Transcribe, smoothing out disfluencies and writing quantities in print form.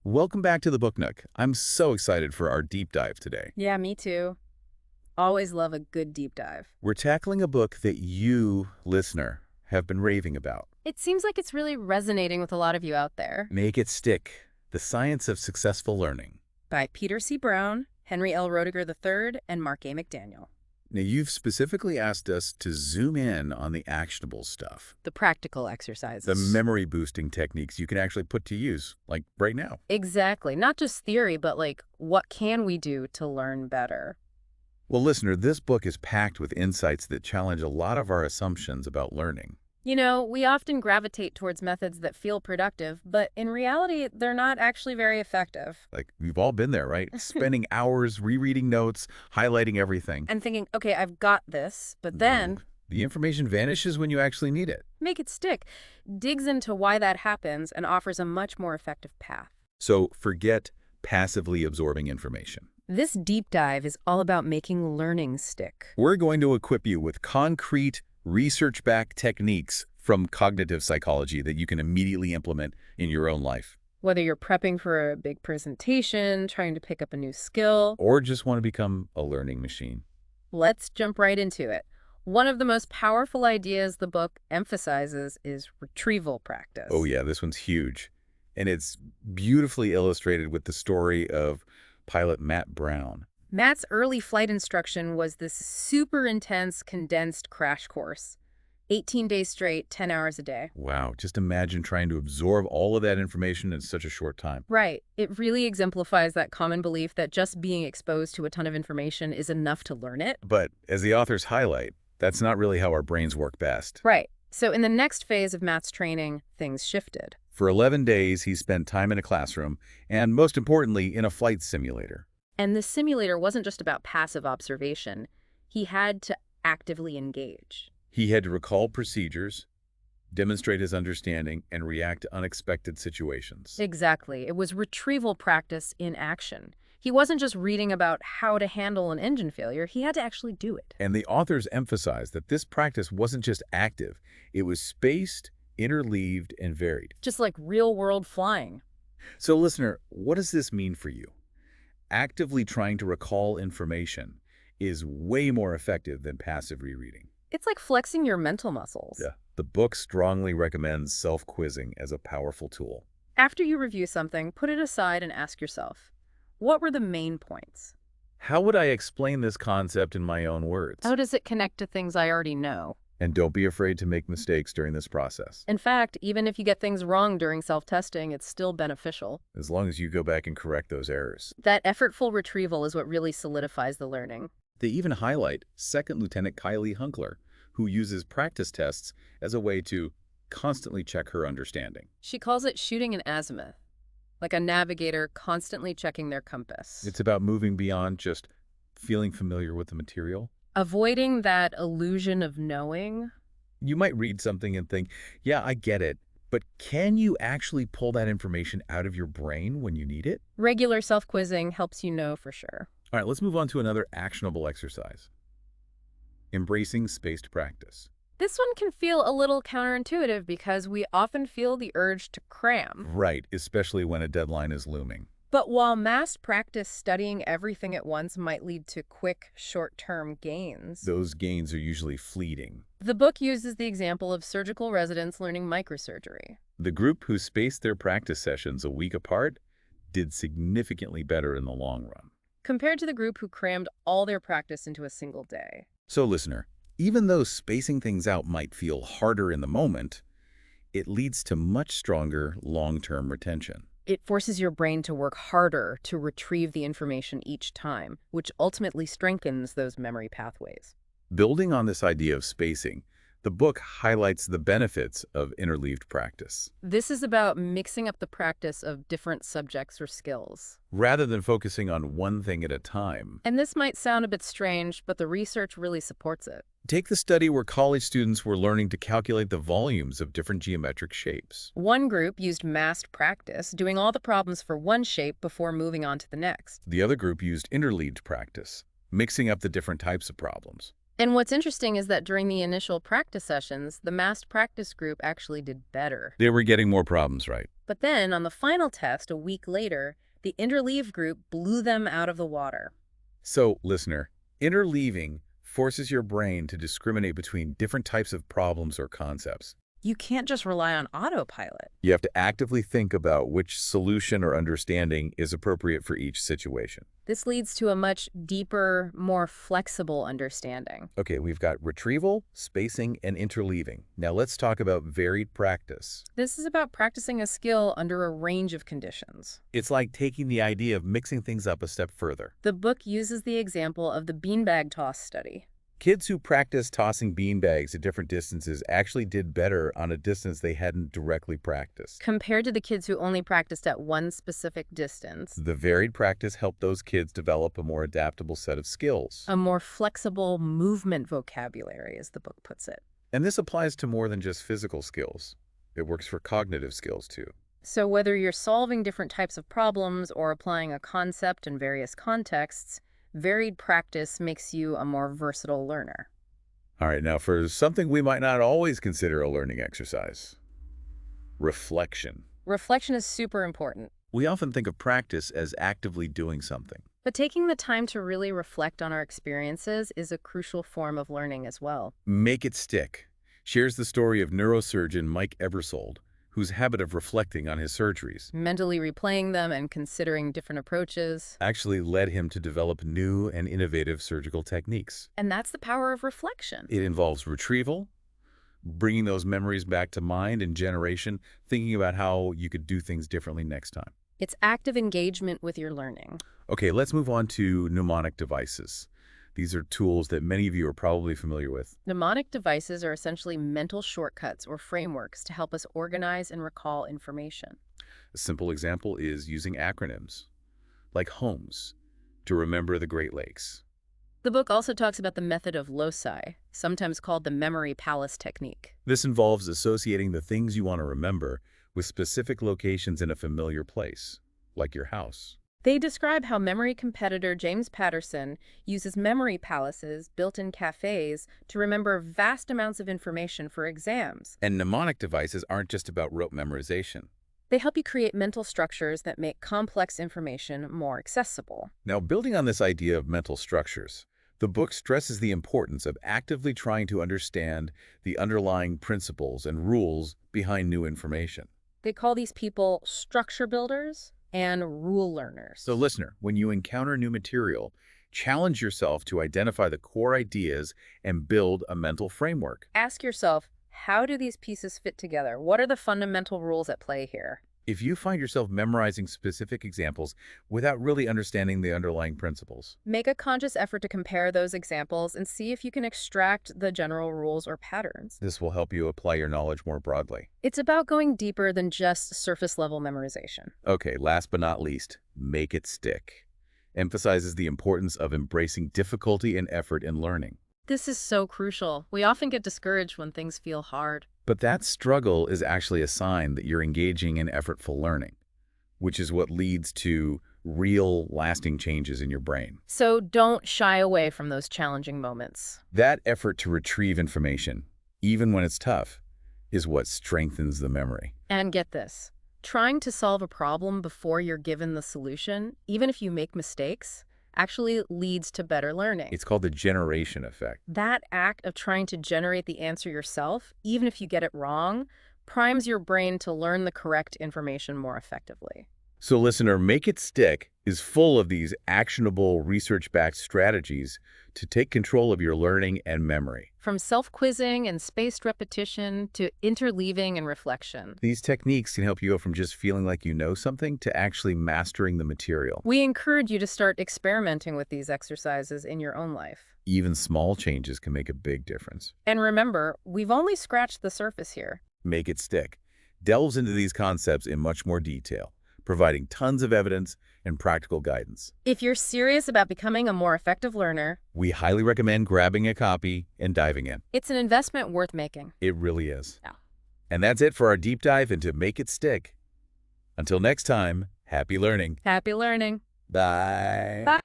Welcome back to the Book Nook. I'm so excited for our deep dive today. Yeah, me too. Always love a good deep dive. We're tackling a book that you, listener, have been raving about. It seems like it's really resonating with a lot of you out there. Make It Stick: The Science of Successful Learning. By Peter C. Brown, Henry L. Roediger III, and Mark A. McDaniel. Now, you've specifically asked us to zoom in on the actionable stuff, The practical exercises. the memory-boosting techniques you can actually put to use, like right now. Exactly. Not just theory, but what can we do to learn better? Well, listener, this book is packed with insights that challenge a lot of our assumptions about learning. You know, we often gravitate towards methods that feel productive, but in reality, they're not actually very effective. Like, we've all been there, right? Spending hours rereading notes, highlighting everything. And thinking, okay, I've got this, but then The information vanishes when you actually need it. Make It Stick digs into why that happens and offers a much more effective path. So forget passively absorbing information. This deep dive is all about making learning stick. We're going to equip you with concrete, research-backed techniques from cognitive psychology that you can immediately implement in your own life. Whether you're prepping for a big presentation, trying to pick up a new skill, Or just want to become a learning machine. let's jump right into it. One of the most powerful ideas the book emphasizes is retrieval practice. Oh yeah, this one's huge. And it's beautifully illustrated with the story of pilot Matt Brown. Matt's early flight instruction was this super intense, condensed crash course. 18 days straight, 10 hours a day. Wow, just imagine trying to absorb all of that information in such a short time. Right. It really exemplifies that common belief that just being exposed to a ton of information is enough to learn it. But as the authors highlight, that's not really how our brains work best. Right. So in the next phase of Matt's training, things shifted. For 11 days, he spent time in a classroom, and most importantly, in a flight simulator. And the simulator wasn't just about passive observation. He had to actively engage. He had to recall procedures, demonstrate his understanding, and react to unexpected situations. Exactly. It was retrieval practice in action. He wasn't just reading about how to handle an engine failure. He had to actually do it. And the authors emphasized that this practice wasn't just active. It was spaced, interleaved, and varied. Just like real-world flying. So listener, what does this mean for you? Actively trying to recall information is way more effective than passive rereading. It's like flexing your mental muscles. Yeah. The book strongly recommends self-quizzing as a powerful tool. After you review something, put it aside and ask yourself, what were the main points? How would I explain this concept in my own words? How does it connect to things I already know? And don't be afraid to make mistakes during this process. In fact, even if you get things wrong during self-testing, it's still beneficial. As long as you go back and correct those errors. That effortful retrieval is what really solidifies the learning. They even highlight Second Lieutenant Kylie Hunkler, who uses practice tests as a way to constantly check her understanding. She calls it shooting an azimuth, like a navigator constantly checking their compass. It's about moving beyond just feeling familiar with the material. Avoiding that illusion of knowing. You might read something and think, yeah, I get it, but can you actually pull that information out of your brain when you need it? Regular self-quizzing helps you know for sure. All right, let's move on to another actionable exercise. Embracing spaced practice. This one can feel a little counterintuitive because we often feel the urge to cram. Right, especially when a deadline is looming. But while mass practice studying everything at once might lead to quick, short-term gains, Those gains are usually fleeting. the book uses the example of surgical residents learning microsurgery. The group who spaced their practice sessions a week apart did significantly better in the long run. Compared to the group who crammed all their practice into a single day. So listener, even though spacing things out might feel harder in the moment, it leads to much stronger long-term retention. It forces your brain to work harder to retrieve the information each time, which ultimately strengthens those memory pathways. Building on this idea of spacing, the book highlights the benefits of interleaved practice. This is about mixing up the practice of different subjects or skills. Rather than focusing on one thing at a time. And this might sound a bit strange, but the research really supports it. Take the study where college students were learning to calculate the volumes of different geometric shapes. One group used massed practice, doing all the problems for one shape before moving on to the next. The other group used interleaved practice, mixing up the different types of problems. And what's interesting is that during the initial practice sessions, the massed practice group actually did better. They were getting more problems right. But then, on the final test, a week later, the interleave group blew them out of the water. So, listener, interleaving forces your brain to discriminate between different types of problems or concepts. You can't just rely on autopilot. You have to actively think about which solution or understanding is appropriate for each situation. This leads to a much deeper, more flexible understanding. Okay, we've got retrieval, spacing, and interleaving. Now let's talk about varied practice. This is about practicing a skill under a range of conditions. It's like taking the idea of mixing things up a step further. The book uses the example of the beanbag toss study. Kids who practiced tossing beanbags at different distances actually did better on a distance they hadn't directly practiced. Compared to the kids who only practiced at one specific distance. The varied practice helped those kids develop a more adaptable set of skills. A more flexible movement vocabulary, as the book puts it. And this applies to more than just physical skills. It works for cognitive skills too. So whether you're solving different types of problems or applying a concept in various contexts, varied practice makes you a more versatile learner. All right, now for something we might not always consider a learning exercise. Reflection. Reflection is super important. We often think of practice as actively doing something. But taking the time to really reflect on our experiences is a crucial form of learning as well. Make it stick shares the story of neurosurgeon Mike Ebersold, whose habit of reflecting on his surgeries Mentally replaying them and considering different approaches. actually led him to develop new and innovative surgical techniques. And that's the power of reflection. It involves retrieval, bringing those memories back to mind and generation, thinking about how you could do things differently next time. It's active engagement with your learning. Okay, let's move on to mnemonic devices. These are tools that many of you are probably familiar with. Mnemonic devices are essentially mental shortcuts or frameworks to help us organize and recall information. A simple example is using acronyms, like HOMES, to remember the Great Lakes. The book also talks about the method of loci, sometimes called the memory palace technique. This involves associating the things you want to remember with specific locations in a familiar place, like your house. They describe how memory competitor James Patterson uses memory palaces built in cafes to remember vast amounts of information for exams. And mnemonic devices aren't just about rote memorization. They help you create mental structures that make complex information more accessible. Now, building on this idea of mental structures, the book stresses the importance of actively trying to understand the underlying principles and rules behind new information. They call these people structure builders and rule learners. So listener, when you encounter new material, challenge yourself to identify the core ideas and build a mental framework. Ask yourself, how do these pieces fit together? What are the fundamental rules at play here? If you find yourself memorizing specific examples without really understanding the underlying principles, Make a conscious effort to compare those examples and see if you can extract the general rules or patterns. this will help you apply your knowledge more broadly. It's about going deeper than just surface-level memorization. Okay, last but not least, make it stick. Emphasizes the importance of embracing difficulty and effort in learning. This is so crucial. We often get discouraged when things feel hard. But that struggle is actually a sign that you're engaging in effortful learning, which is what leads to real, lasting changes in your brain. So don't shy away from those challenging moments. That effort to retrieve information, even when it's tough, is what strengthens the memory. And get this, trying to solve a problem before you're given the solution, even if you make mistakes, actually leads to better learning. It's called the generation effect. That act of trying to generate the answer yourself, even if you get it wrong, primes your brain to learn the correct information more effectively. So listener, Make It Stick is full of these actionable, research-backed strategies to take control of your learning and memory. From self-quizzing and spaced repetition to interleaving and reflection. These techniques can help you go from just feeling like you know something to actually mastering the material. We encourage you to start experimenting with these exercises in your own life. Even small changes can make a big difference. And remember, we've only scratched the surface here. Make It Stick delves into these concepts in much more detail, providing tons of evidence and practical guidance. If you're serious about becoming a more effective learner, We highly recommend grabbing a copy and diving in. it's an investment worth making. It really is. Yeah. And that's it for our deep dive into Make It Stick. Until next time, happy learning. Happy learning. Bye. Bye.